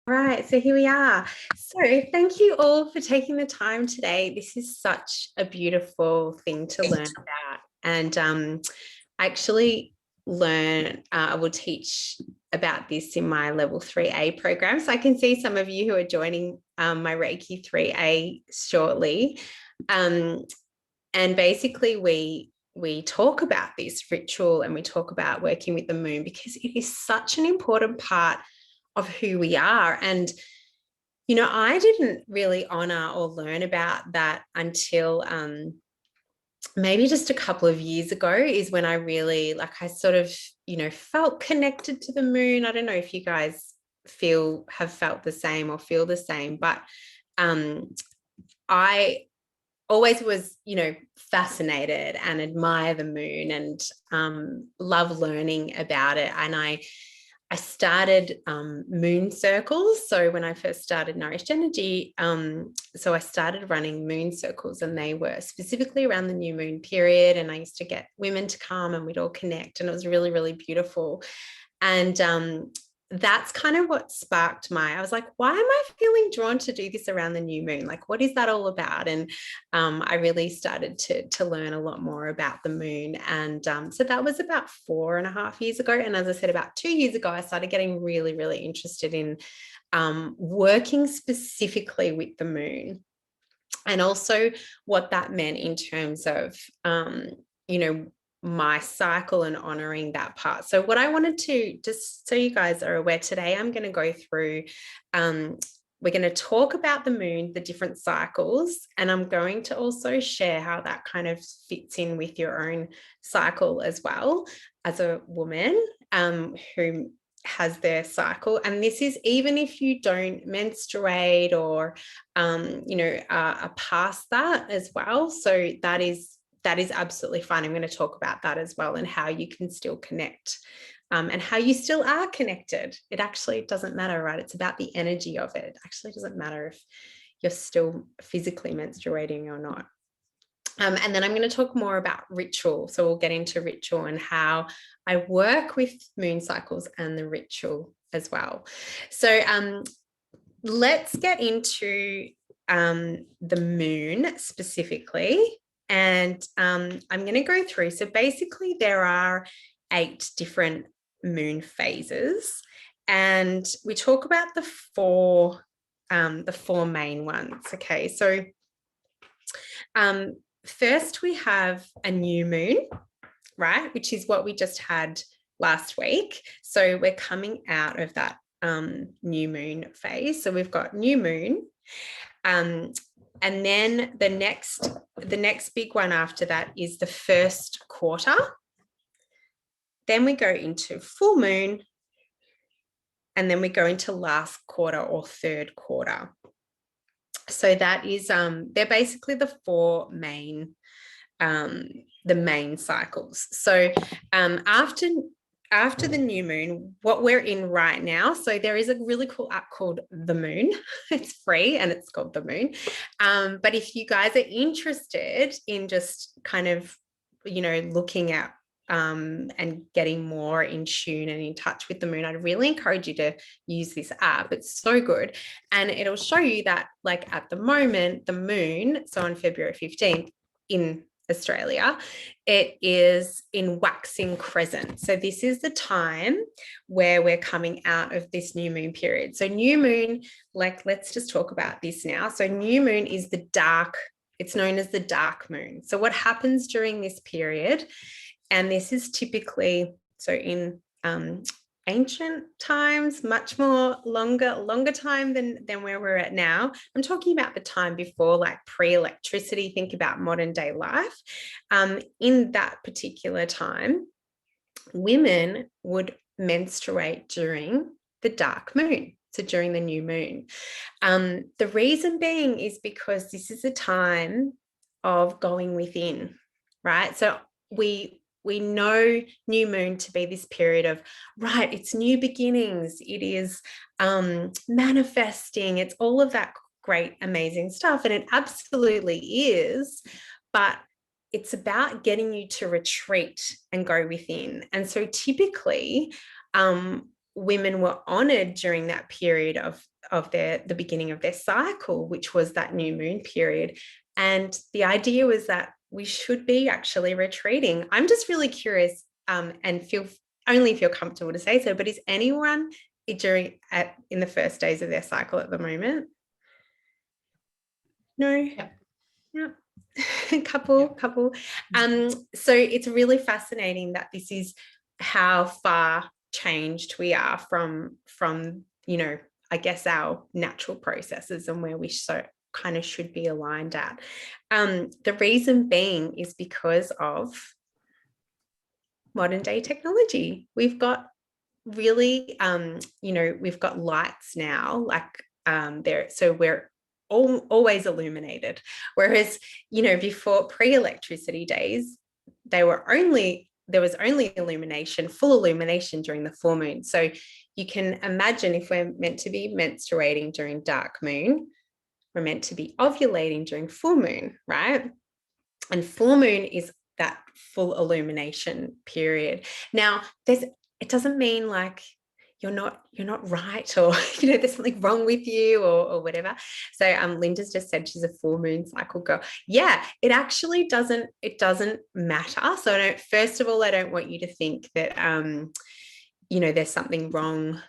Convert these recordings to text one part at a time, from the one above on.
Right, so here we are. So thank you all for taking the time today. This is such a beautiful thing to learn about. And I actually I will teach about this in my level 3A program. So I can see some of you who are joining my Reiki 3A shortly. Um, and basically we talk about this ritual and we talk about working with the moon because it is such an important part of who we are. And I didn't really honor or learn about that until maybe just a couple of years ago is when I really, I sort of, felt connected to the moon. I don't know if you guys have felt the same or feel the same, but I always was, fascinated and admire the moon and love learning about it. And I started moon circles. So when I first started Nourished Energy, so I started running moon circles, and they were specifically around the new moon period. And I used to get women to come and we'd all connect, and it was really, really beautiful. And that's kind of what sparked I was like, why am I feeling drawn to do this around the new moon? Like, what is that all about? And I really started to learn a lot more about the moon. And so that was about 4.5 years ago. And as I said, about 2 years ago, I started getting really, really interested in working specifically with the moon, and also what that meant in terms of, my cycle and honoring that part. So what I wanted to, just so you guys are aware, today I'm going to go through, we're going to talk about the moon, the different cycles, and I'm going to also share how that kind of fits in with your own cycle as well as a woman who has their cycle. And this is even if you don't menstruate or are past that as well. So that is absolutely fine. I'm going to talk about that as well, and how you can still connect and how you still are connected. It actually doesn't matter, right? It's about the energy of it. It actually doesn't matter if you're still physically menstruating or not. And then I'm going to talk more about ritual. So we'll get into ritual and how I work with moon cycles and the ritual as well. So let's get into the moon specifically. And I'm going to go through. So basically there are 8 different moon phases. And we talk about the four main ones. Okay. So first we have a new moon, right? Which is what we just had last week. So we're coming out of that new moon phase. So we've got new moon. And then the next big one after that is the first quarter. Then we go into full moon. And then we go into last quarter or third quarter. So that is, they're basically the 4 main, the main cycles. So after the new moon, what we're in right now, so there is a really cool app called The Moon. It's free and it's called The Moon. But if you guys are interested in just kind of, looking at and getting more in tune and in touch with the moon, I'd really encourage you to use this app. It's so good. And it'll show you that, like, at the moment, the moon, so on February 15th in Australia, it is in waxing crescent. So this is the time where we're coming out of this new moon period. So new moon, let's just talk about this now. So new moon is it's known as the dark moon. So what happens during this period, and this is typically, so in ancient times, much more longer time than where we're at now. I'm talking about the time before, like pre-electricity. Think about modern day life. In that particular time, women would menstruate during the dark moon, so during the new moon. The reason being is because this is a time of going within, right? So we know new moon to be this period of, right, it's new beginnings, it is manifesting, it's all of that great, amazing stuff. And it absolutely is, but it's about getting you to retreat and go within. And so typically women were honored during that period the beginning of their cycle, which was that new moon period. And the idea was that we should be actually retreating. I'm just really curious, and feel only if you're comfortable to say so, but is anyone in the first days of their cycle at the moment? No. Yeah. couple. So it's really fascinating that this is how far changed we are from I guess our natural processes and where we kind of should be aligned at. The reason being is because of modern day technology. We've got really we've got lights now, like so we're always illuminated, whereas before pre-electricity days there was only full illumination during the full moon. So you can imagine, if we're meant to be menstruating during dark moon, we're meant to be ovulating during full moon, right? And full moon is that full illumination period. Now it doesn't mean like you're not right, or there's something wrong with you, or whatever. So Linda's just said she's a full moon cycle girl. Yeah, it actually doesn't matter. So first of all, I don't want you to think that there's something wrong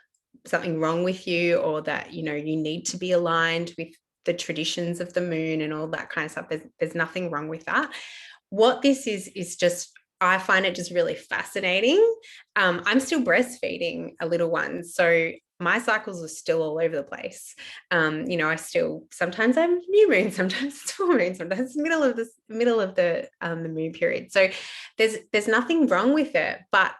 with you, or that you need to be aligned with the traditions of the moon and all that kind of stuff. There's nothing wrong with that. What this is just, I find it just really fascinating. I'm still breastfeeding a little one, so my cycles are still all over the place. I still sometimes I have new moon, sometimes it's full moon, sometimes it's middle of the moon period. So there's nothing wrong with it, but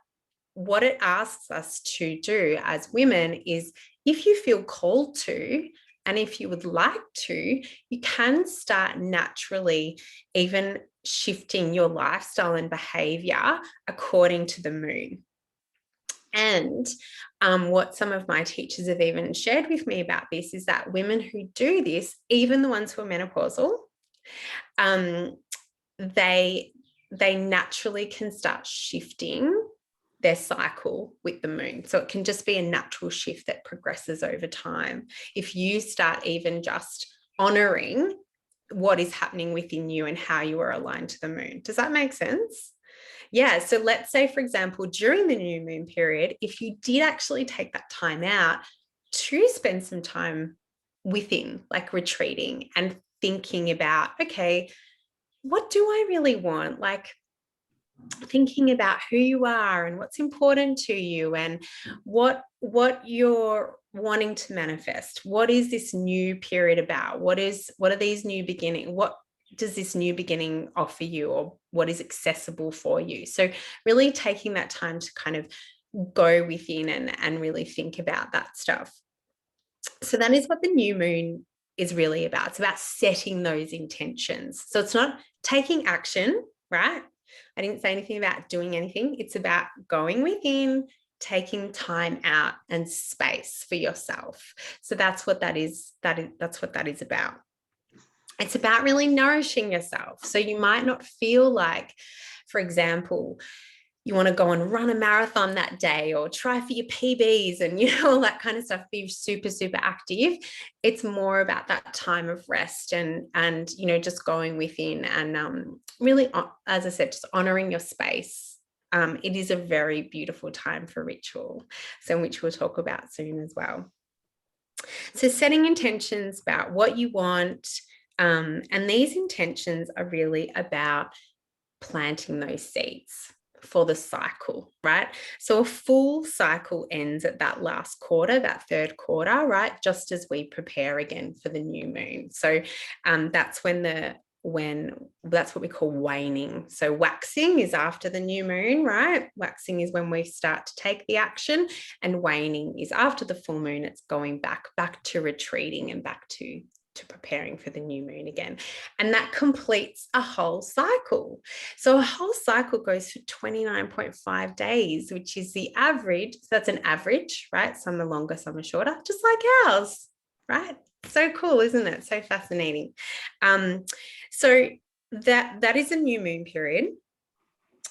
what it asks us to do as women is, if you feel called to, and if you would like to, you can start naturally even shifting your lifestyle and behavior according to the moon. And what some of my teachers have even shared with me about this is that women who do this, even the ones who are menopausal, they naturally can start shifting their cycle with the moon. So it can just be a natural shift that progresses over time. If you start even just honoring what is happening within you and how you are aligned to the moon. Does that make sense? Yeah. So let's say, for example, during the new moon period, if you did actually take that time out to spend some time within, like retreating and thinking about, okay, what do I really want? Like, thinking about who you are and what's important to you, and what you're wanting to manifest. What is this new period about? What are these new beginning? What does this new beginning offer you, or what is accessible for you? So really taking that time to kind of go within and really think about that stuff. So that is what the new moon is really about. It's about setting those intentions. So it's not taking action, right? I didn't say anything about doing anything. It's about going within, taking time out and space for yourself. So that's what that is. That's what that is about. It's about really nourishing yourself. So you might not feel like, for example, you want to go and run a marathon that day, or try for your PBs and all that kind of stuff, be super, super active. It's more about that time of rest and just going within and really, as I said, just honoring your space. It is a very beautiful time for ritual, so which we'll talk about soon as well. So setting intentions about what you want, and these intentions are really about planting those seeds for the cycle, right? So a full cycle ends at that last quarter, that third quarter, right? Just as we prepare again for the new moon. So that's that's what we call waning. So waxing is after the new moon, right? Waxing is when we start to take the action, and waning is after the full moon. It's going back to retreating and back to preparing for the new moon again. And that completes a whole cycle. So a whole cycle goes for 29.5 days, which is the average. So that's an average, right? Some are longer, some are shorter, just like ours, right? So cool, isn't it? So fascinating. So that is a new moon period.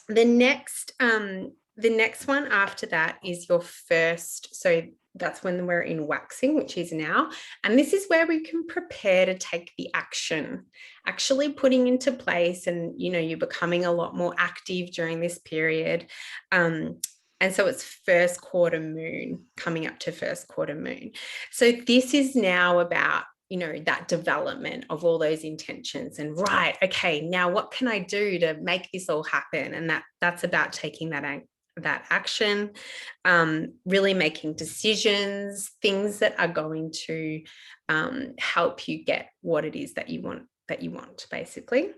The next one after that is your first. So that's when we're in waxing, which is now. And this is where we can prepare to take the action, actually putting into place, and, you know, you're becoming a lot more active during this period. And so it's first quarter moon, coming up to first quarter moon. So this is now about, you know, that development of all those intentions, and right, okay, now what can I do to make this all happen? And that's about taking that action, really making decisions, things that are going to help you get what it is that you want, basically.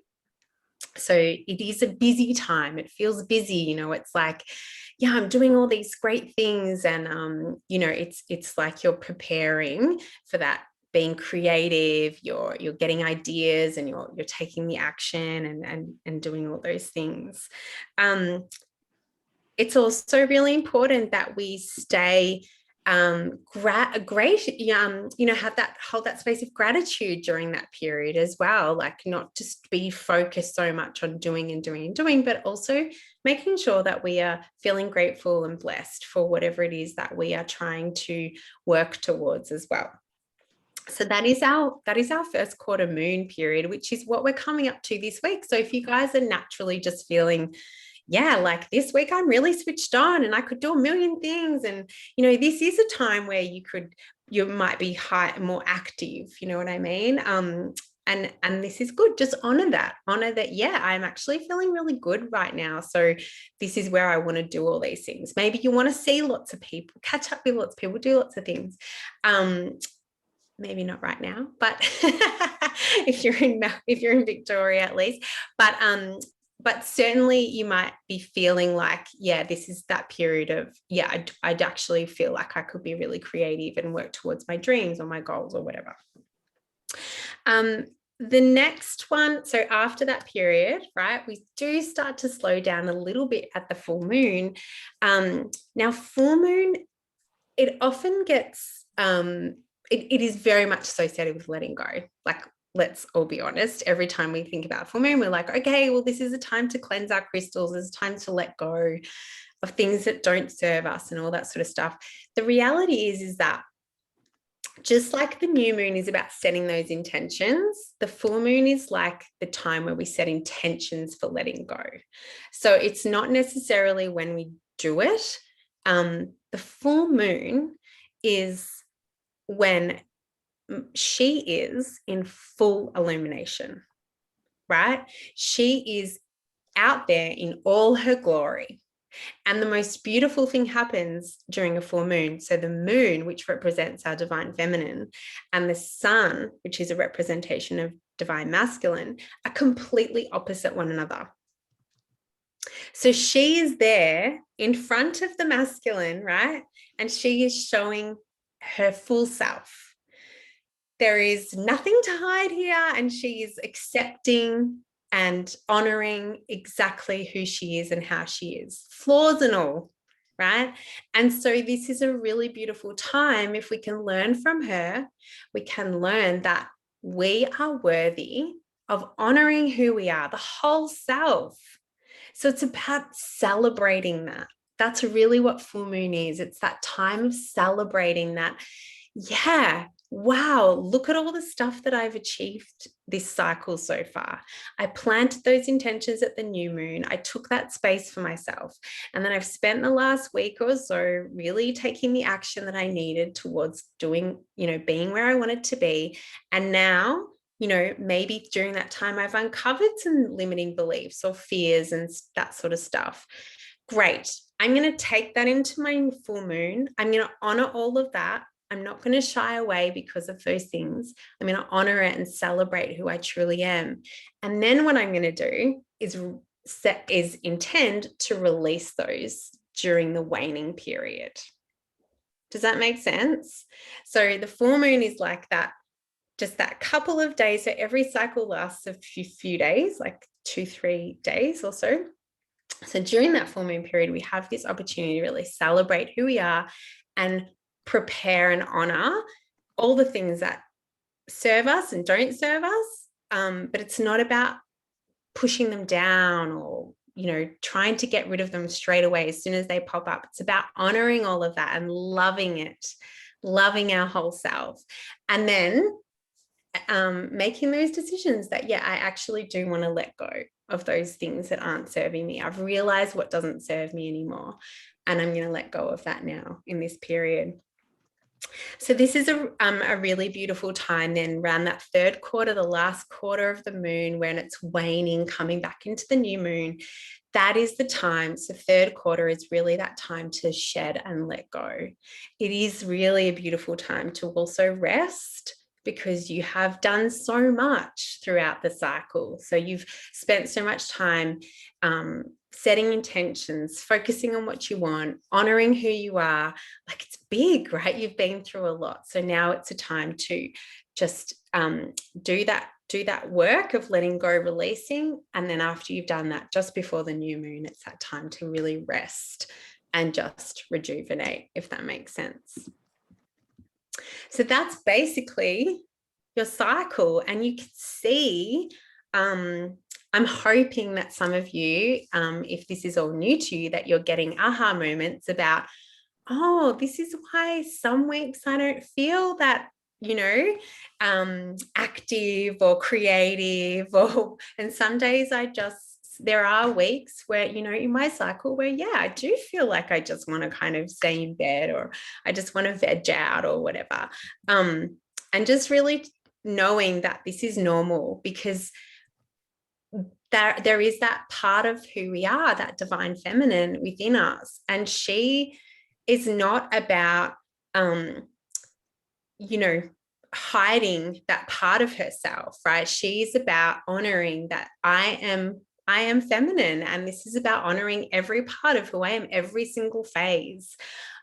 So it is a busy time. It feels busy, you know, it's like, yeah, I'm doing all these great things, and you know, it's like you're preparing for that, being creative, you're getting ideas, and you're taking the action, and doing all those things. It's also really important that we stay great, you know, hold that space of gratitude during that period as well. Like, not just be focused so much on doing and doing and doing, but also making sure that we are feeling grateful and blessed for whatever it is that we are trying to work towards as well. So that is our first quarter moon period, which is what we're coming up to this week. So if you guys are naturally just feeling, yeah, like this week I'm really switched on and I could do a million things, and, you know, this is a time where you might be more active, you know what I mean? And this is good. Just honor that, yeah, I'm actually feeling really good right now, so this is where I want to do all these things. Maybe you want to see lots of people, catch up with lots of people, do lots of things. Maybe not right now, but if you're in Victoria at least, but certainly you might be feeling like, yeah, this is that period of, yeah, I'd actually feel like I could be really creative and work towards my dreams or my goals or whatever. The next one, so after that period, right, we do start to slow down a little bit at the full moon. Now, full moon, it often gets, it is very much associated with letting go. Like, let's all be honest, every time we think about full moon, we're like, okay, well, this is a time to cleanse our crystals. It's time to let go of things that don't serve us and all that sort of stuff. The reality is that just like the new moon is about setting those intentions, the full moon is like the time where we set intentions for letting go. So it's not necessarily when we do it. The full moon is when she is in full illumination, right? She is out there in all her glory. And the most beautiful thing happens during a full moon. So the moon, which represents our divine feminine, and the sun, which is a representation of divine masculine, are completely opposite one another. So she is there in front of the masculine, right? And she is showing her full self. There is nothing to hide here, and she is accepting and honoring exactly who she is and how she is, flaws and all, right? And so this is a really beautiful time. If we can learn from her, we can learn that we are worthy of honoring who we are, the whole self. So it's about celebrating that. That's really what full moon is. It's that time of celebrating that, yeah, wow, look at all the stuff that I've achieved this cycle so far. I planted those intentions at the new moon. I took that space for myself. And then I've spent the last week or so really taking the action that I needed towards doing, you know, being where I wanted to be. And now, you know, maybe during that time I've uncovered some limiting beliefs or fears and that sort of stuff. Great. I'm going to take that into my full moon. I'm going to honor all of that. I'm not going to shy away because of those things. I'm going to honor it and celebrate who I truly am. And then what I'm going to do is intend to release those during the waning period. Does that make sense? So the full moon is like that, just that couple of days. So every cycle lasts a few days, like 2-3 days or so. So during that full moon period, we have this opportunity to really celebrate who we are and prepare and honor all the things that serve us and don't serve us. But it's not about pushing them down or trying to get rid of them straight away as soon as they pop up. It's about honoring all of that and loving it, loving our whole self. And then making those decisions that, I actually do want to let go of those things that aren't serving me. I've realized what doesn't serve me anymore, and I'm going to let go of that now in this period. So this is a really beautiful time then around that third quarter, the last quarter of the moon, when it's waning, coming back into the new moon. That is the time. So third quarter is really that time to shed and let go. It is really a beautiful time to also rest, because you have done so much throughout the cycle. So you've spent so much time setting intentions, focusing on what you want, honoring who you are. Like, it's big, right? You've been through a lot. So now it's a time to just do that work of letting go, releasing. And then after you've done that, just before the new moon, it's that time to really rest and just rejuvenate, if that makes sense. So that's basically your cycle. And you can see, I'm hoping that some of you, if this is all new to you, that you're getting aha moments about, oh, this is why some weeks I don't feel that, active or creative, and some days there are weeks where, in my cycle where, I do feel like I just want to kind of stay in bed, or I just want to veg out or whatever. And just really knowing that this is normal, because there is that part of who we are, that divine feminine within us. And she is not about, hiding that part of herself, right? She's about honoring that I am feminine, and this is about honoring every part of who I am, every single phase.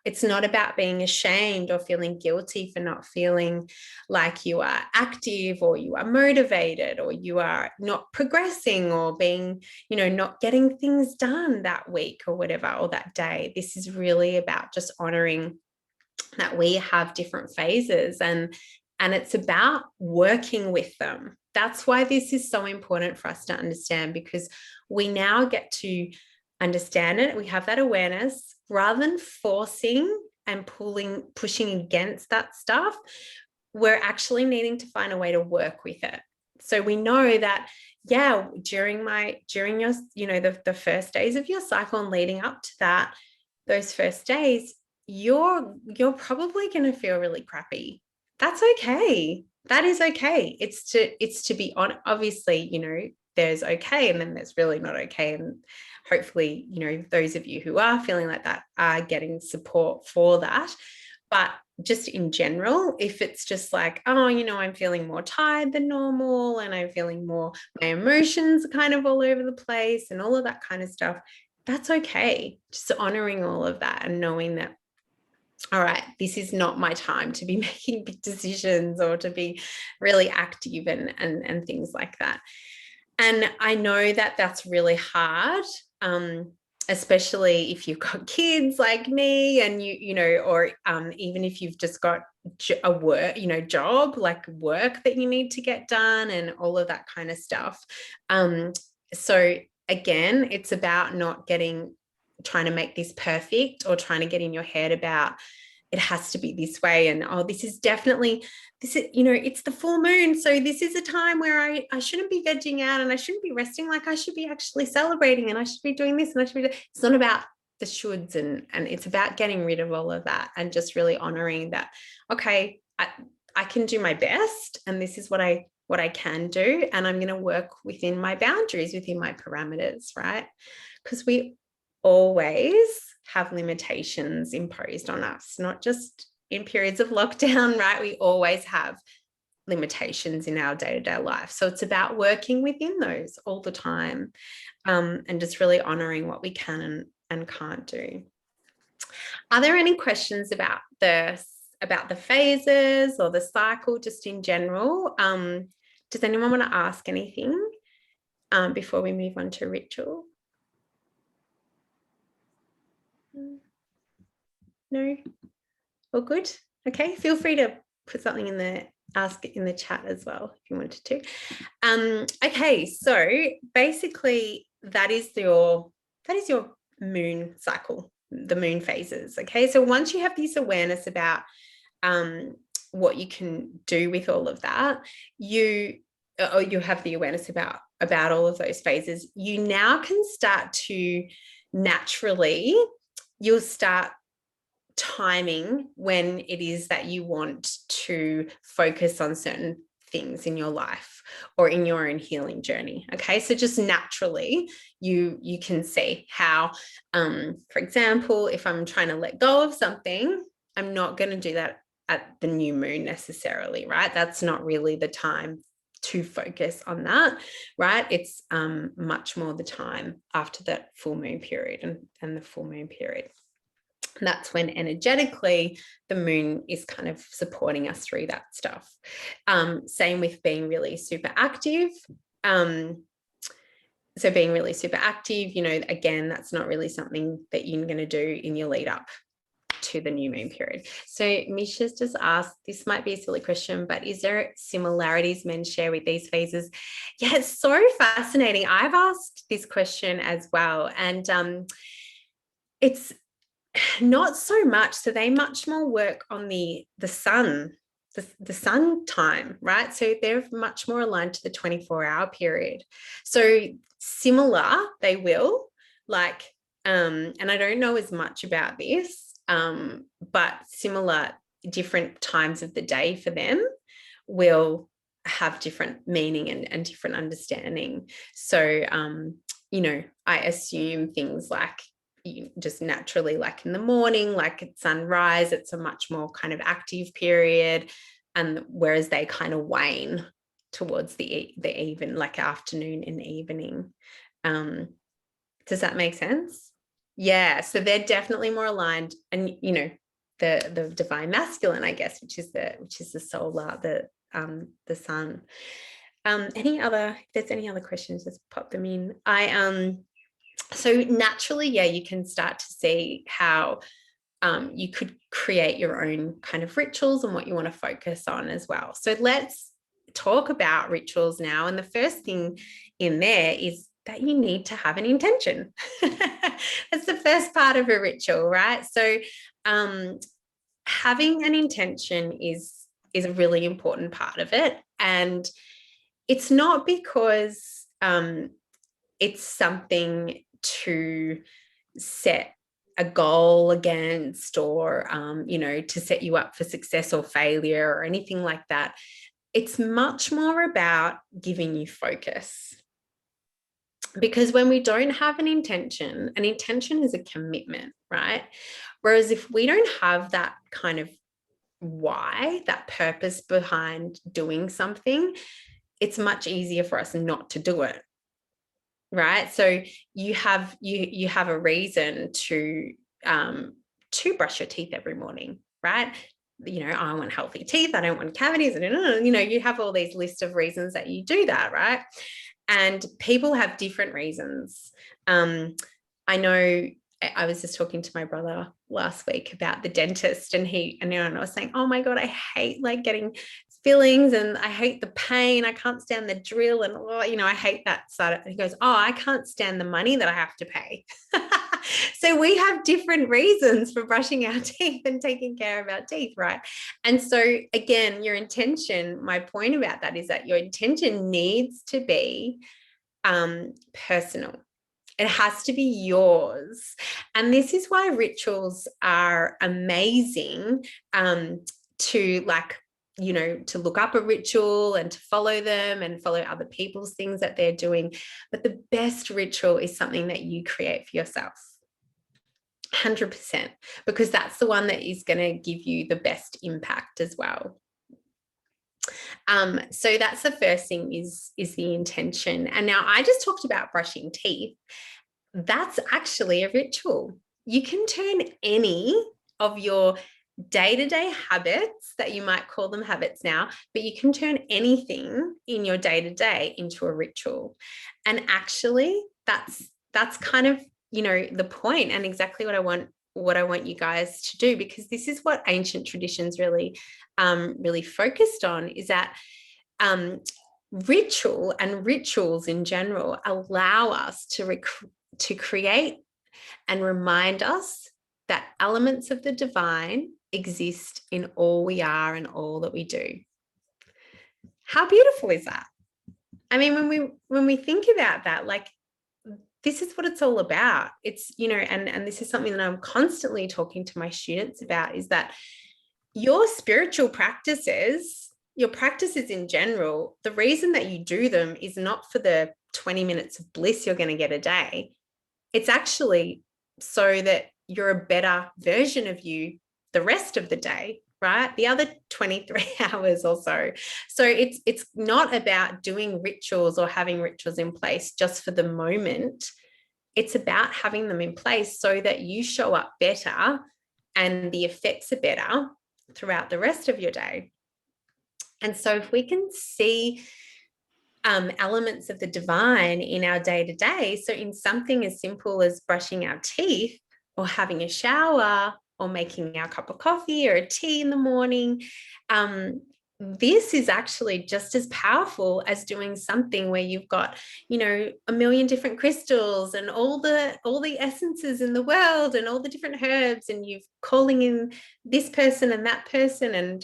It's not about being ashamed or feeling guilty for not feeling like you are active, or you are motivated, or you are not progressing, or being, not getting things done that week or whatever, or that day. This is really about just honoring that we have different phases, and it's about working with them. That's why this is so important for us to understand, because we now get to understand it. We have that awareness, rather than forcing and pushing against that stuff. We're actually needing to find a way to work with it. So we know that, during your, the first days of your cycle and leading up to that, those first days, you're probably going to feel really crappy. That's okay. That is okay. It's to be on. Obviously, there's okay, and then there's really not okay. And hopefully, those of you who are feeling like that are getting support for that. But just in general, if it's just like, oh, I'm feeling more tired than normal, and I'm feeling more, my emotions are kind of all over the place and all of that kind of stuff, that's okay. Just honoring all of that and knowing that, all right, this is not my time to be making big decisions or to be really active and things like that. And I know that that's really hard, especially if you've got kids like me, and or even if you've just got a work, job, like work that you need to get done and all of that kind of stuff. So again, it's about not trying to make this perfect, or trying to get in your head about it has to be this way, and this is it's the full moon, so this is a time where I shouldn't be vegging out, and I shouldn't be resting. Like, I should be actually celebrating, and I should be doing this, and it's not about the shoulds, and it's about getting rid of all of that and just really honoring that, okay, I can do my best, and this is what I can do, and I'm going to work within my boundaries, within my parameters, right? Because we always have limitations imposed on us, not just in periods of lockdown, right? We always have limitations in our day-to-day life. So it's about working within those all the time, and just really honoring what we can and can't do. Are there any questions about the phases or the cycle, just in general? Does anyone want to ask anything before we move on to ritual? No? All good? Okay, feel free to put something ask it in the chat as well if you wanted to. Okay, so basically that is your moon cycle, the moon phases. Okay, so once you have this awareness about what you can do with all of that, you have the awareness about all of those phases, you now can start to naturally, you'll start timing when it is that you want to focus on certain things in your life or in your own healing journey. Okay, so just naturally you can see how, for example, if I'm trying to let go of something, I'm not going to do that at the new moon necessarily, right? That's not really the time to focus on that, right? It's much more the time after that full moon period and the full moon period. And that's when energetically the moon is kind of supporting us through that stuff. Same with being really super active. So being really super active, you know, again, that's not really something that you're going to do in your lead up to the new moon period. So Misha's just asked, this might be a silly question, but is there similarities men share with these phases? Yeah, it's so fascinating. I've asked this question as well. And it's not so much. So they much more work on the sun, the sun time, right? So they're much more aligned to the 24-hour period. So similar, they will, like, and I don't know as much about this, but similar, different times of the day for them will have different meaning and different understanding. So, you know, I assume things like, just naturally, like in the morning, like at sunrise, it's a much more kind of active period, and whereas they kind of wane towards the even, like afternoon and evening. Does that make sense? Yeah, so they're definitely more aligned, and you know, the divine masculine, I guess, which is the solar, the sun. If there's any other questions, just pop them in. So naturally, yeah, you can start to see how you could create your own kind of rituals and what you want to focus on as well. So let's talk about rituals now. And the first thing in there is that you need to have an intention. That's the first part of a ritual, right? So having an intention is a really important part of it. And it's not because it's something to set a goal against, or you know, to set you up for success or failure or anything like that. It's much more about giving you focus. Because when we don't have an intention is a commitment, right? Whereas if we don't have that kind of why, that purpose behind doing something, it's much easier for us not to do it. Right. So you have a reason to brush your teeth every morning, right? You know, I want healthy teeth, I don't want cavities, you know, you have all these lists of reasons that you do that, right? And people have different reasons. I know I was just talking to my brother last week about the dentist, and I was saying, oh my God, I hate like getting fillings, and I hate the pain. I can't stand the drill, and you know, I hate that side of it. He goes, oh, I can't stand the money that I have to pay. So we have different reasons for brushing our teeth and taking care of our teeth, right? And so again, your intention, my point about that is that your intention needs to be personal. It has to be yours. And this is why rituals are amazing, to, like, you know, to look up a ritual and to follow them and follow other people's things that they're doing. But the best ritual is something that you create for yourself. 100%, because that's the one that is going to give you the best impact as well. So that's the first thing, is the intention. And now I just talked about brushing teeth. That's actually a ritual. You can turn any of your day-to-day habits, that you might call them habits now, but you can turn anything in your day-to-day into a ritual. And actually that's kind of, you know, the point, and exactly what I want you guys to do, because this is what ancient traditions really focused on, is that ritual and rituals in general allow us to create and remind us that elements of the divine exist in all we are and all that we do. How beautiful is that? I mean, when we think about that, like, this is what it's all about. It's, you know, and this is something that I'm constantly talking to my students about, is that your spiritual practices, your practices in general, the reason that you do them is not for the 20 minutes of bliss you're going to get a day. It's actually so that you're a better version of you the rest of the day, right? The other 23 hours or so. So it's not about doing rituals or having rituals in place just for the moment. It's about having them in place so that you show up better and the effects are better throughout the rest of your day. And so if we can see elements of the divine in our day-to-day, so in something as simple as brushing our teeth or having a shower or making our cup of coffee or a tea in the morning, this is actually just as powerful as doing something where you've got, you know, a million different crystals and all the essences in the world and all the different herbs, and you've calling in this person and that person and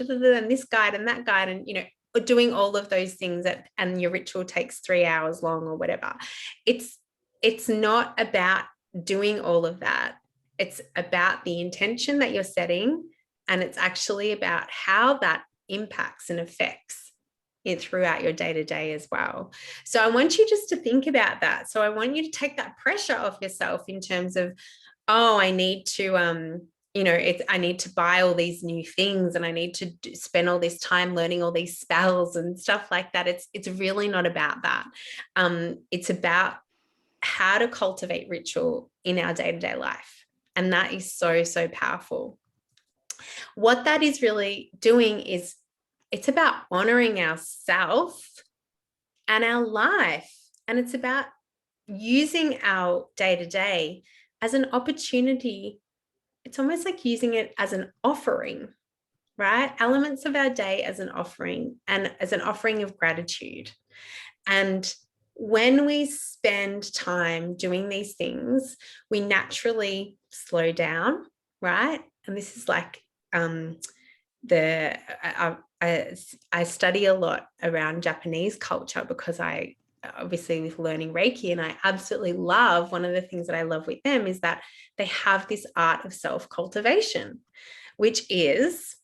this guide and that guide, and, you know, doing all of those things and your ritual takes 3 hours long or whatever. It's not about doing all of that. It's about the intention that you're setting, and it's actually about how that impacts and affects it throughout your day-to-day as well. So I want you just to think about that. So I want you to take that pressure off yourself in terms of, oh, I need to you know, I need to buy all these new things and I need to spend all this time learning all these spells and stuff like that. It's really not about that. It's about how to cultivate ritual in our day-to-day life. And that is so, so powerful. What that is really doing is it's about honoring ourselves and our life. And it's about using our day-to-day as an opportunity. It's almost like using it as an offering, right? Elements of our day as an offering, and as an offering of gratitude. And when we spend time doing these things, we naturally slow down, right? And this is like I study a lot around Japanese culture because I obviously with learning Reiki, and I absolutely love, one of the things that I love with them is that they have this art of self-cultivation, which is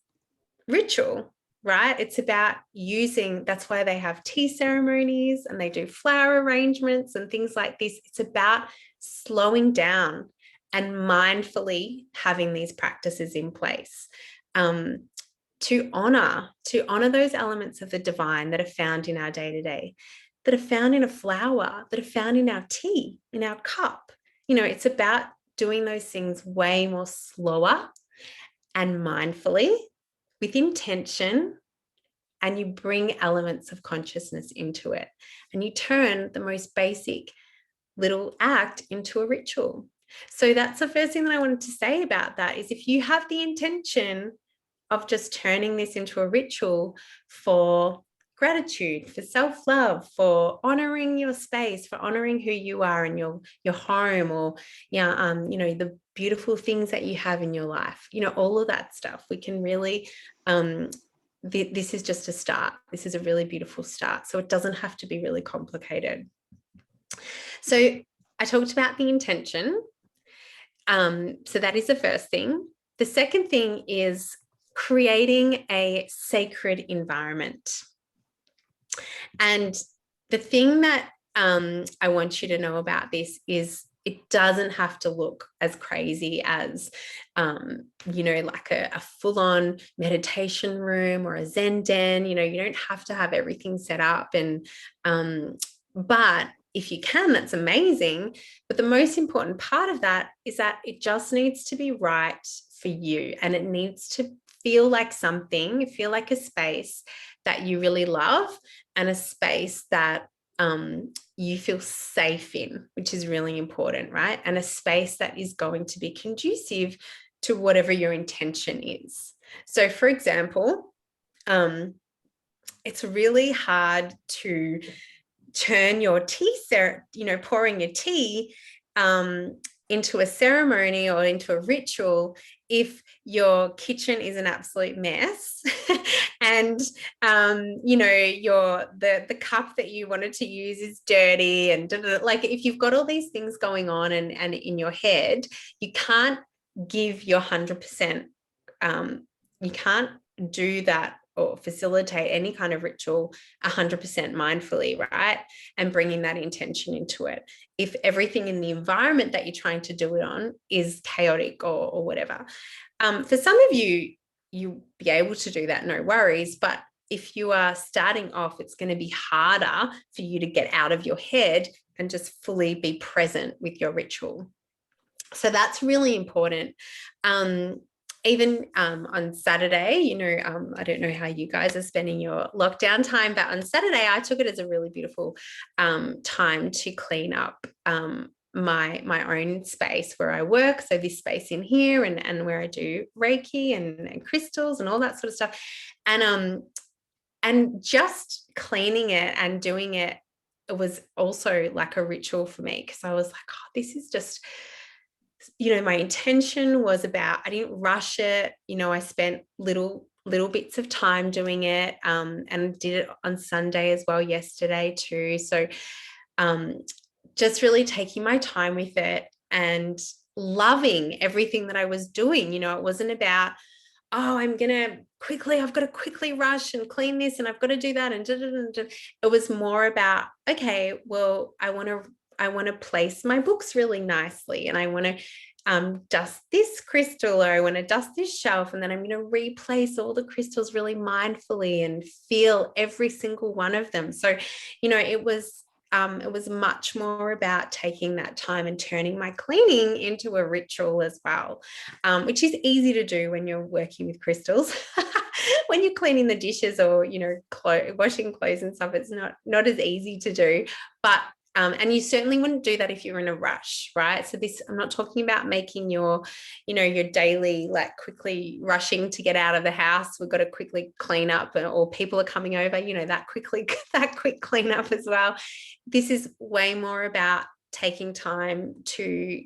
ritual, right? It's about using, that's why they have tea ceremonies and they do flower arrangements and things like this. It's about slowing down and mindfully having these practices in place, to honor those elements of the divine that are found in our day-to-day, that are found in a flower, that are found in our tea, in our cup. You know, it's about doing those things way more slower and mindfully, with intention, and you bring elements of consciousness into it, and you turn the most basic little act into a ritual. So that's the first thing that I wanted to say about that, is if you have the intention of just turning this into a ritual for gratitude, for self-love, for honoring your space, for honoring who you are in your home, or you know, the beautiful things that you have in your life, you know, all of that stuff, we can really this is just a start. This is a really beautiful start. So it doesn't have to be really complicated. So I talked about the intention. So that is the first thing. The second thing is creating a sacred environment. And the thing that I want you to know about this is it doesn't have to look as crazy as, you know, like a full-on meditation room or a Zen den. You know, you don't have to have everything set up. And but if you can, that's amazing. But the most important part of that is that it just needs to be right for you, and it needs to feel like something, feel like a space that you really love, and a space that you feel safe in, which is really important, right? And a space that is going to be conducive to whatever your intention is. So for example, it's really hard to turn your tea, pouring your tea into a ceremony or into a ritual if your kitchen is an absolute mess and the cup that you wanted to use is dirty and like if you've got all these things going on and in your head, you can't give your 100%. You can't do that or facilitate any kind of ritual 100% mindfully, right? And bringing that intention into it. If everything in the environment that you're trying to do it on is chaotic or whatever. For some of you, you'll be able to do that, no worries. But if you are starting off, it's going to be harder for you to get out of your head and just fully be present with your ritual. So that's really important. Even on Saturday, I don't know how you guys are spending your lockdown time, but on Saturday, I took it as a really beautiful time to clean up my own space where I work. So this space in here and where I do Reiki and crystals and all that sort of stuff. And just cleaning it and doing it was also like a ritual for me, because I was like, oh, this is just, my intention was about, I didn't rush it. I spent little bits of time doing it, and did it on Sunday as well yesterday too. So just really taking my time with it and loving everything that I was doing. It wasn't about, oh, I've got to quickly rush and clean this and I've got to do that. And it was more about, okay, well, I want to place my books really nicely, and I want to dust this crystal, or I want to dust this shelf, and then I'm going to replace all the crystals really mindfully and feel every single one of them. So, it was much more about taking that time and turning my cleaning into a ritual as well, which is easy to do when you're working with crystals. When you're cleaning the dishes or, washing clothes and stuff, it's not as easy to do. But and you certainly wouldn't do that if you're in a rush, right? So I'm not talking about making your daily, like quickly rushing to get out of the house. We've got to quickly clean up, or people are coming over, that quick cleanup as well. This is way more about taking time to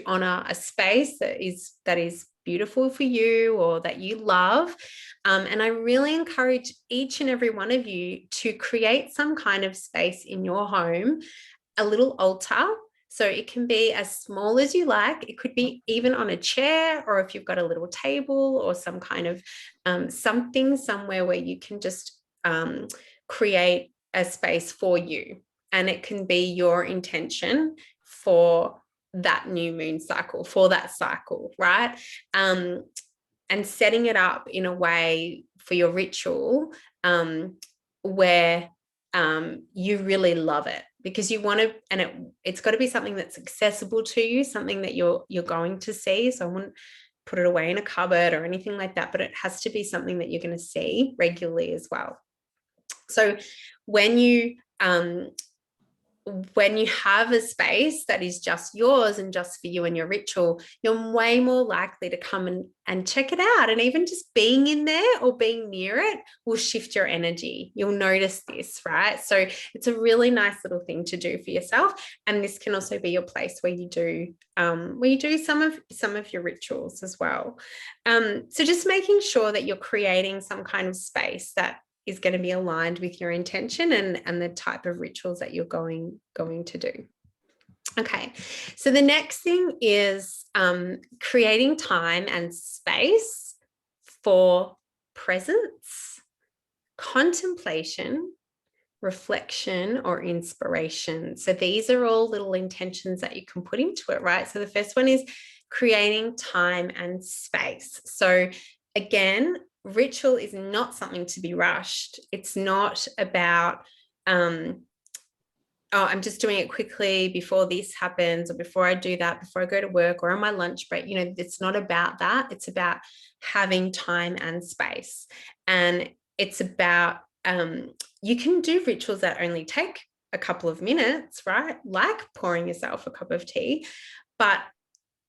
honor a space that is beautiful for you or that you love. And I really encourage each and every one of you to create some kind of space in your home, a little altar. So it can be as small as you like. It could be even on a chair, or if you've got a little table or some kind of something somewhere where you can just create a space for you. And it can be your intention for that new moon cycle, for that cycle, right? And setting it up in a way for your ritual where you really love it, because you want to, and it's got to be something that's accessible to you, something that you're going to see. So I wouldn't put it away in a cupboard or anything like that, but it has to be something that you're going to see regularly as well. So when you have a space that is just yours and just for you and your ritual, you're way more likely to come and check it out. And even just being in there or being near it will shift your energy. You'll notice this, right? So it's a really nice little thing to do for yourself. And this can also be your place where you do some of your rituals as well. So just making sure that you're creating some kind of space that is going to be aligned with your intention and the type of rituals that you're going to do. Okay, so the next thing is creating time and space for presence, contemplation, reflection, or inspiration. So these are all little intentions that you can put into it, right? So the first one is creating time and space. So again, ritual is not something to be rushed. It's not about, I'm just doing it quickly before this happens, or before I do that, before I go to work, or on my lunch break. It's not about that. It's about having time and space. And it's about, you can do rituals that only take a couple of minutes, right? Like pouring yourself a cup of tea, but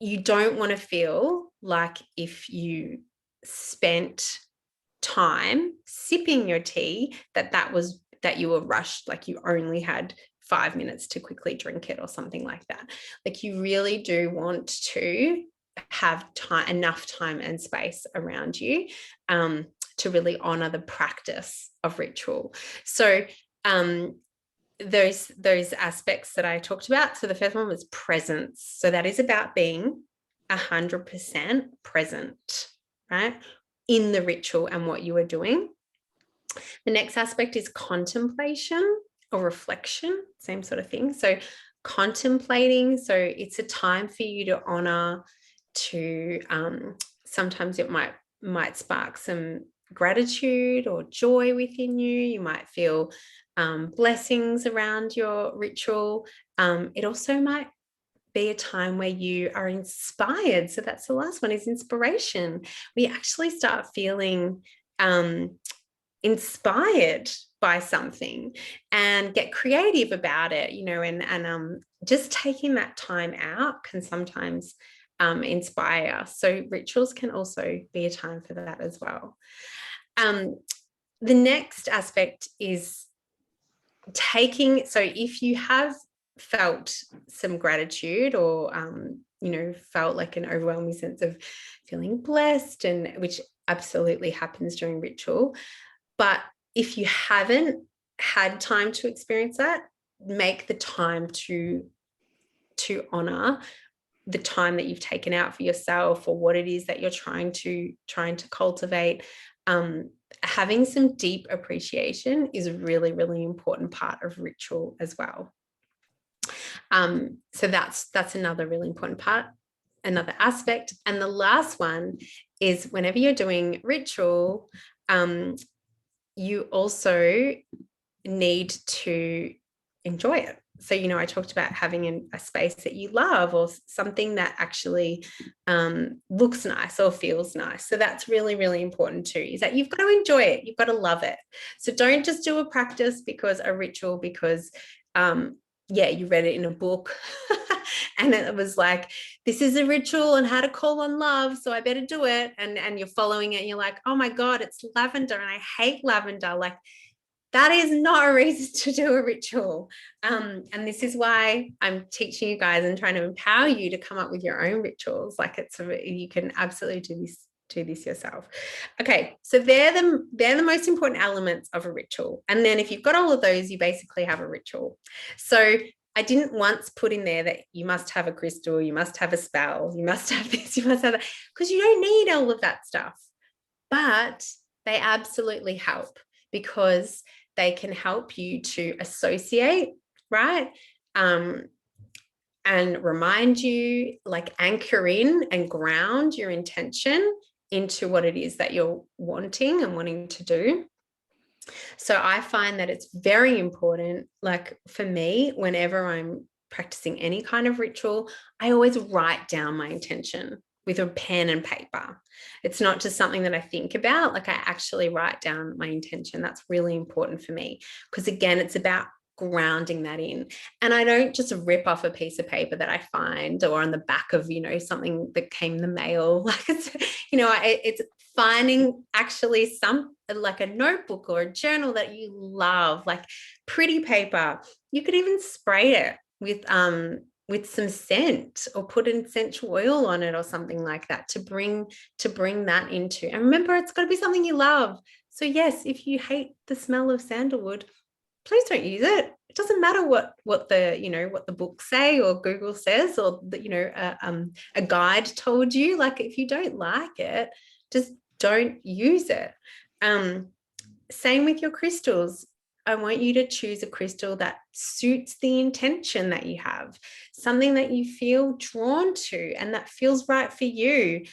you don't want to feel like if you spent time sipping your tea that you were rushed, like you only had 5 minutes to quickly drink it or something like that. Like you really do want to have enough time and space around you to really honor the practice of ritual. So those aspects that I talked about. So the first one was presence. So that is about being 100% present, right, in the ritual and what you are doing. The next aspect is contemplation or reflection, same sort of thing. So contemplating, so it's a time for you to honor, to sometimes it might spark some gratitude or joy within you. You might feel blessings around your ritual. It also might be a time where you are inspired. So that's the last one, is inspiration. We actually start feeling inspired by something and get creative about it, and just taking that time out can sometimes inspire. So rituals can also be a time for that as well. The next aspect is so if you have felt some gratitude or felt like an overwhelming sense of feeling blessed, and which absolutely happens during ritual, but if you haven't had time to experience that, make the time to honor the time that you've taken out for yourself, or what it is that you're trying to cultivate. Having some deep appreciation is a really, really important part of ritual as well. So that's another really important part, another aspect. And the last one is, whenever you're doing ritual, you also need to enjoy it. So, I talked about having a space that you love, or something that actually looks nice or feels nice. So that's really, really important too, is that you've got to enjoy it. You've got to love it. So don't just do a practice because a ritual, because you read it in a book and it was like, this is a ritual on how to call on love, so I better do it. And you're following it and you're like, oh my God, it's lavender and I hate lavender. Like, that is not a reason to do a ritual. And this is why I'm teaching you guys and trying to empower you to come up with your own rituals. Like, you can absolutely do this yourself. Okay, so they're the most important elements of a ritual. And then if you've got all of those, you basically have a ritual. So I didn't once put in there that you must have a crystal, you must have a spell, you must have this, you must have that, because you don't need all of that stuff. But they absolutely help, because they can help you to associate, right? And remind you, like anchor in and ground your intention into what it is that you're wanting to do. So I find that it's very important, like for me, whenever I'm practicing any kind of ritual, I always write down my intention with a pen and paper. It's not just something that I think about, like I actually write down my intention. That's really important for me, because again, it's about grounding that in. And I don't just rip off a piece of paper that I find, or on the back of, something that came in the mail. Like it's finding actually some, like a notebook or a journal that you love, like pretty paper. You could even spray it with some scent, or put an essential oil on it or something like that, to bring that into. And remember, it's got to be something you love. So yes, if you hate the smell of sandalwood, please don't use it. It doesn't matter what the books say, or Google says, or a guide told you. Like, if you don't like it, just don't use it. Same with your crystals. I want you to choose a crystal that suits the intention that you have, something that you feel drawn to and that feels right for you.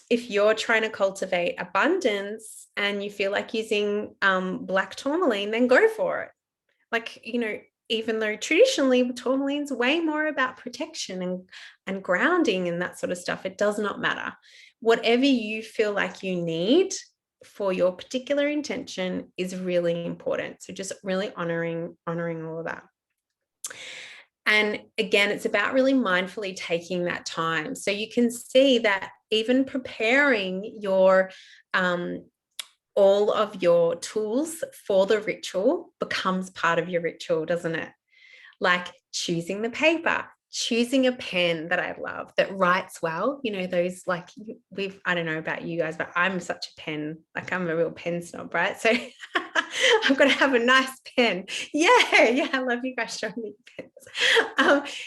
If you're trying to cultivate abundance and you feel like using black tourmaline, then go for it. Like, even though traditionally tourmaline's way more about protection and grounding and that sort of stuff, it does not matter. Whatever you feel like you need for your particular intention is really important. So just really honoring all of that. And again, it's about really mindfully taking that time. So you can see that even preparing your all of your tools for the ritual becomes part of your ritual, doesn't it? Like choosing the paper, choosing a pen that I love that writes well, you know, those like I don't know about you guys, but I'm such a pen, like I'm a real pen snob, right? So I've got to have a nice pen. Yeah, I love you guys showing me pens.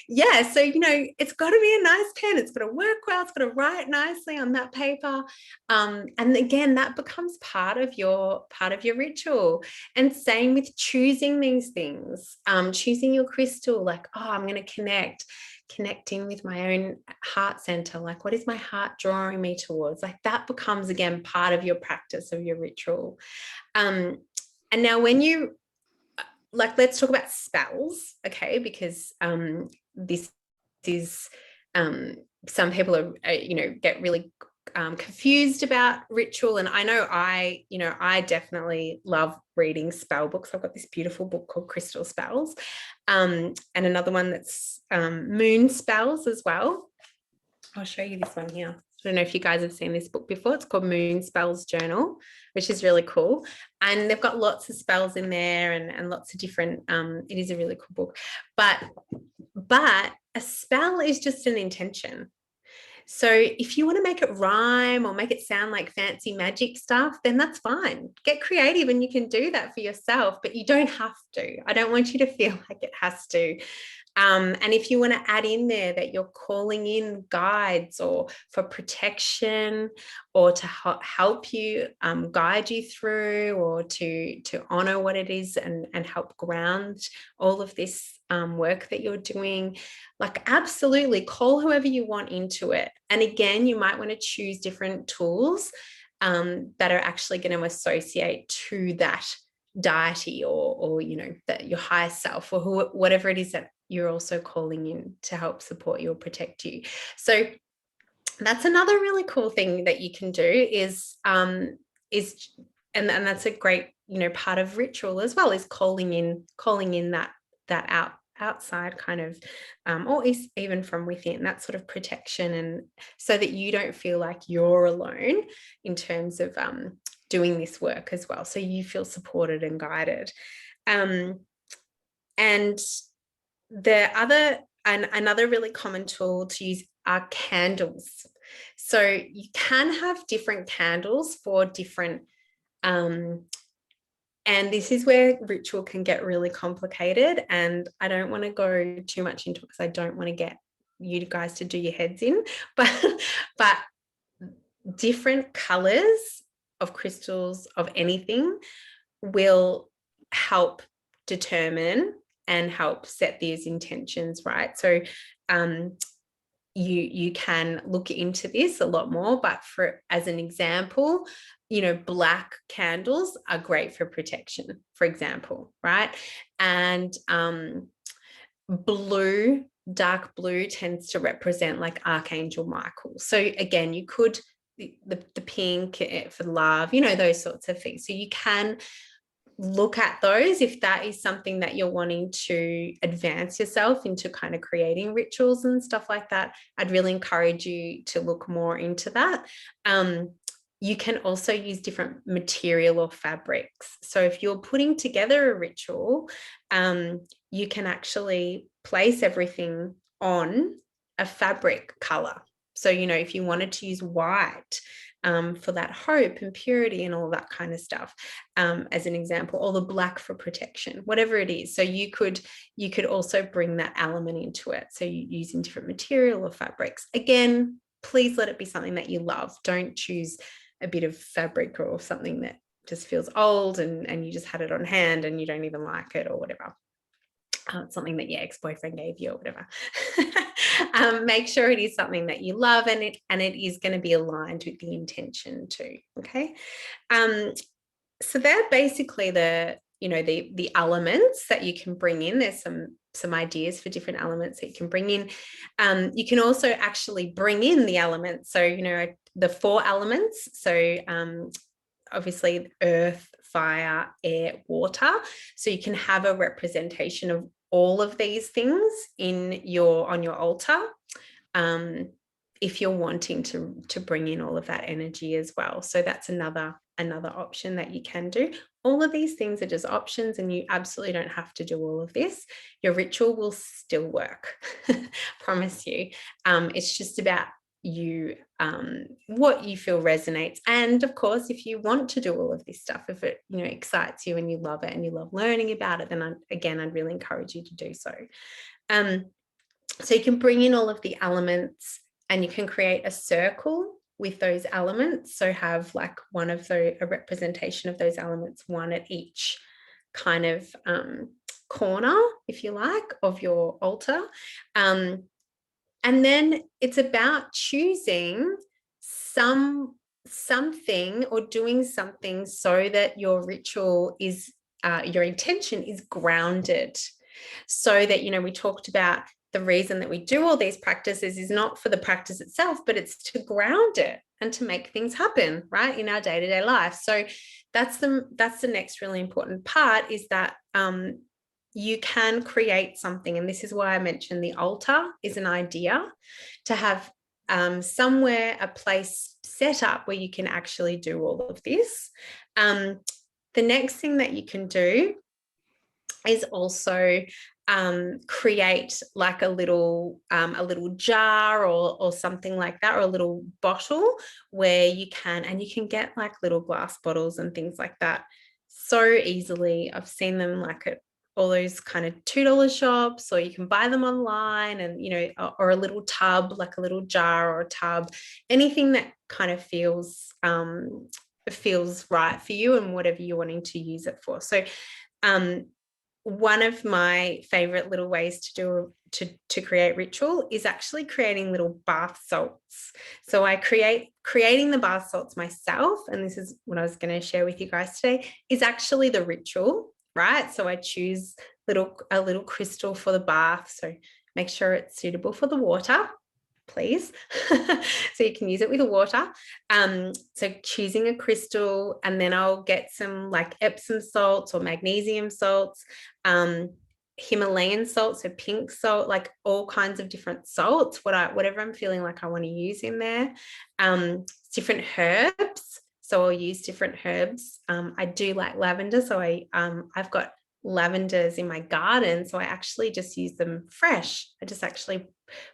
Yeah, so you know, it's got to be a nice pen. It's got to work well. It's got to write nicely on that paper. And again, that becomes part of your ritual. And same with choosing these things, choosing your crystal, like, oh, I'm going to connecting with my own heart center. Like, what is my heart drawing me towards? Like that becomes, again, part of your practice of your ritual. And now when you, like, let's talk about spells, okay? Because this is, some people are, you know, get really confused about ritual. And I know I definitely love reading spell books. I've got this beautiful book called Crystal Spells, and another one that's moon spells as well. I'll show you this one here. I don't know if you guys have seen this book before. It's called Moon Spells Journal, which is really cool. And they've got lots of spells in there and lots of different, it is a really cool book. But a spell is just an intention. So if you want to make it rhyme or make it sound like fancy magic stuff, then that's fine. Get creative and you can do that for yourself, but you don't have to. I don't want you to feel like it has to. And if you want to add in there that you're calling in guides or for protection or to help you, guide you through, or to honor what it is and help ground all of this work that you're doing, like absolutely call whoever you want into it. And again, you might want to choose different tools that are actually going to associate to that deity or you know, that your higher self or whatever it is that you're also calling in to help support you or protect you. So that's another really cool thing that you can do is and that's a great, you know, part of ritual as well, is calling in that outside kind of or even from within, that sort of protection, and so that you don't feel like you're alone in terms of doing this work as well, so you feel supported and guided. And another really common tool to use are candles. So you can have different candles for different and this is where ritual can get really complicated, and I don't want to go too much into it because I don't want to get you guys to do your heads in, but different colors of crystals of anything will help determine and help set these intentions, right? So you can look into this a lot more, but as an example, you know, black candles are great for protection, for example, right? And dark blue tends to represent like Archangel Michael. So again, you could the pink for love, you know, those sorts of things. So you can look at those if that is something that you're wanting to advance yourself into, kind of creating rituals and stuff like that. I'd really encourage you to look more into that. You can also use different material or fabrics. So if you're putting together a ritual, you can actually place everything on a fabric color. So, you know, if you wanted to use white for that hope and purity and all that kind of stuff, as an example, or the black for protection, whatever it is. So you could also bring that element into it. So you're using different material or fabrics. Again, please let it be something that you love. Don't choose a bit of fabric or something that just feels old and you just had it on hand and you don't even like it or whatever. Something that your ex-boyfriend gave you or whatever. Make sure it is something that you love and it is going to be aligned with the intention too. Okay. So they're basically the elements that you can bring in. There's some ideas for different elements that you can bring in. You can also actually bring in the elements. So, you know, the 4 elements. So obviously earth, fire, air, water. So you can have a representation of all of these things on your altar. if you're wanting to bring in all of that energy as well. So that's another option that you can do. All of these things are just options, and you absolutely don't have to do all of this. Your ritual will still work. Promise you. It's just about you, what you feel resonates. And of course, if you want to do all of this stuff, if it, you know, excites you and you love it and you love learning about it, then I'd really encourage you to do so. So you can bring in all of the elements, and you can create a circle with those elements. So have like a representation of those elements, one at each kind of corner, if you like, of your altar. And then it's about choosing something or doing something so that your ritual is, your intention is grounded. So that, you know, we talked about the reason that we do all these practices is not for the practice itself, but it's to ground it and to make things happen, right, in our day-to-day life. So that's the next really important part, is that you can create something. And this is why I mentioned the altar is an idea, to have somewhere, a place set up where you can actually do all of this. The next thing that you can do is also create like a little jar or something like that, or a little bottle where you can get like little glass bottles and things like that so easily. I've seen them like at all those kind of $2 shops, or you can buy them online, and, you know, or a little tub, like a little jar or a tub, anything that kind of feels right for you and whatever you're wanting to use it for. So one of my favorite little ways to create ritual is actually creating little bath salts. So I creating the bath salts myself, and this is what I was going to share with you guys today, is actually the ritual, right? So I choose a little crystal for the bath. So make sure it's suitable for the water, please. So you can use it with the water. So choosing a crystal, and then I'll get some like Epsom salts or magnesium salts, Himalayan salt, so pink salt, like all kinds of different salts, whatever I'm feeling like I want to use in there. Different herbs. So I'll use different herbs. I do like lavender. So I've got lavenders in my garden, so I actually just use them fresh. I just actually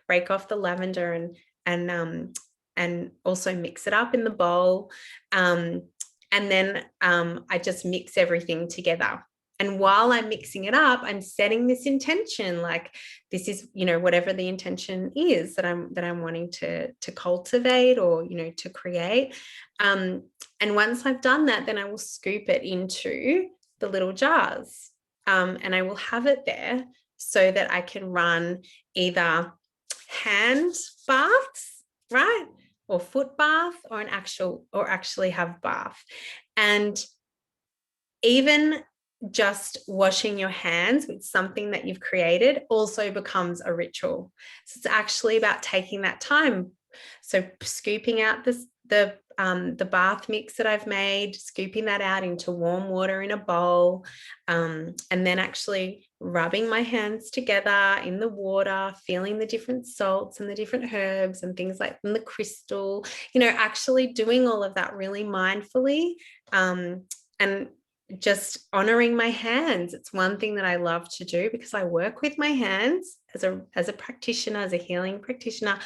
break off the lavender and also mix it up in the bowl, and then I just mix everything together. And while I'm mixing it up, I'm setting this intention, like this is, you know, whatever the intention is that I'm wanting to cultivate or, you know, to create. And once I've done that, then I will scoop it into the little jars, and I will have it there so that I can run either hand baths, right, or foot bath, or actually have bath. And even just washing your hands with something that you've created also becomes a ritual. So it's actually about taking that time. So scooping out the bath mix that I've made, scooping that out into warm water in a bowl, and then actually rubbing my hands together in the water, feeling the different salts and the different herbs and things like the crystal, you know, actually doing all of that really mindfully, and just honoring my hands. It's one thing that I love to do because I work with my hands as a practitioner, as a healing practitioner.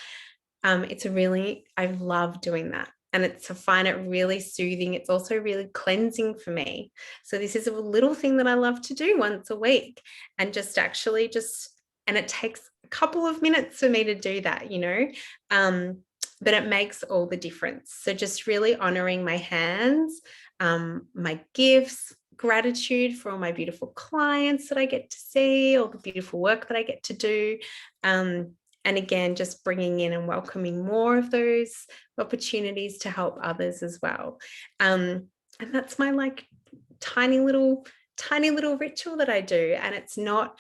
I love doing that. And I find it really soothing. It's also really cleansing for me. So this is a little thing that I love to do once a week, and and it takes a couple of minutes for me to do that, you know, but it makes all the difference. So just really honoring my hands, my gifts, gratitude for all my beautiful clients that I get to see, all the beautiful work that I get to do. And again, just bringing in and welcoming more of those opportunities to help others as well. And that's my like tiny little ritual that I do. And it's not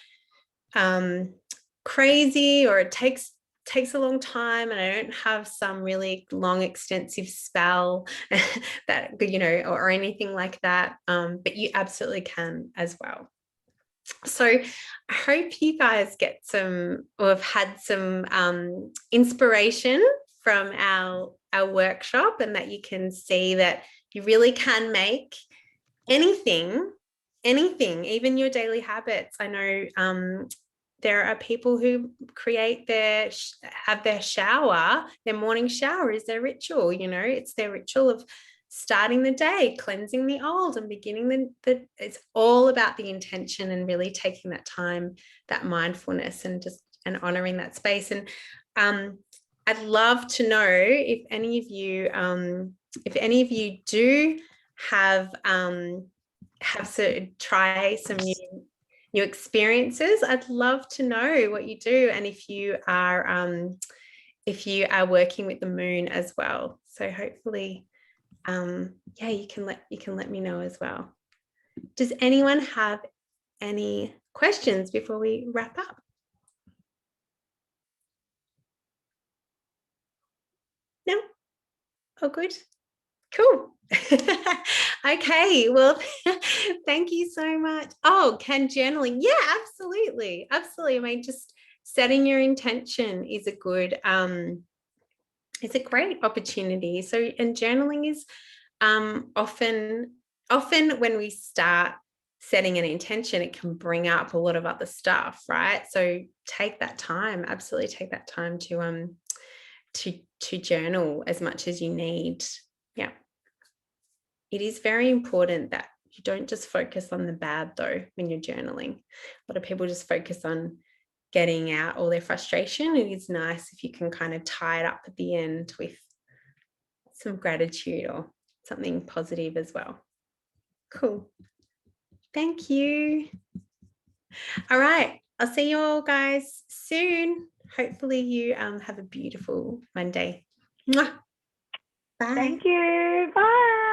crazy, or it takes a long time, and I don't have some really long extensive spell that, you know, or anything like that. But you absolutely can as well. So I hope you guys get some, or have had some inspiration from our workshop, and that you can see that you really can make anything, even your daily habits. I know there are people who have their shower, their morning shower is their ritual, it's their ritual of starting the day, cleansing the old and beginning it's all about the intention and really taking that time, that mindfulness, and honoring that space. And I'd love to know if any of you do have to try some new experiences. I'd love to know what you do, and if you are working with the moon as well. So hopefully, you can let me know as well. Does anyone have any questions before we wrap up? No? Oh, good. Cool. Okay, well, thank you so much. Oh, can journaling? Yeah, absolutely. I mean, just setting your intention is a great opportunity. So, and journaling is often when we start setting an intention, it can bring up a lot of other stuff, right? So take that time, absolutely take that time to journal as much as you need. Yeah. It is very important that you don't just focus on the bad, though, when you're journaling. A lot of people just focus on getting out all their frustration. It is nice if you can kind of tie it up at the end with some gratitude or something positive as well. Cool. Thank you. All right. I'll see you all guys soon. Hopefully you have a beautiful Monday. Mwah. Bye. Thank you. Bye.